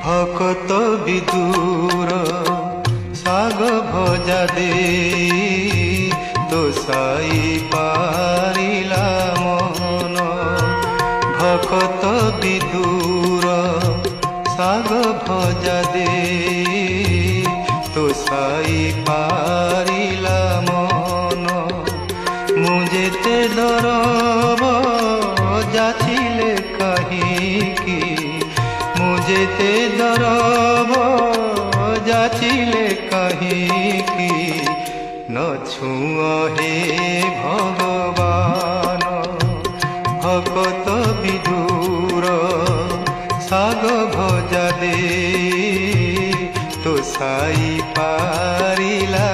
ভকত বিদুর শাগ ভজা দে তো সাই পারিলা মন। ভকত বিদুর শাগ ভজা দে তো সাই পারিলা মন। মু যেতে দরব যাচিলে কাহিকি, মু যেতে দরব যাচিলে কাহিকি, ন ছুঁ হে ভগবান। ভকত বিদুর শাগ ভজা দে তো সাই পারিলা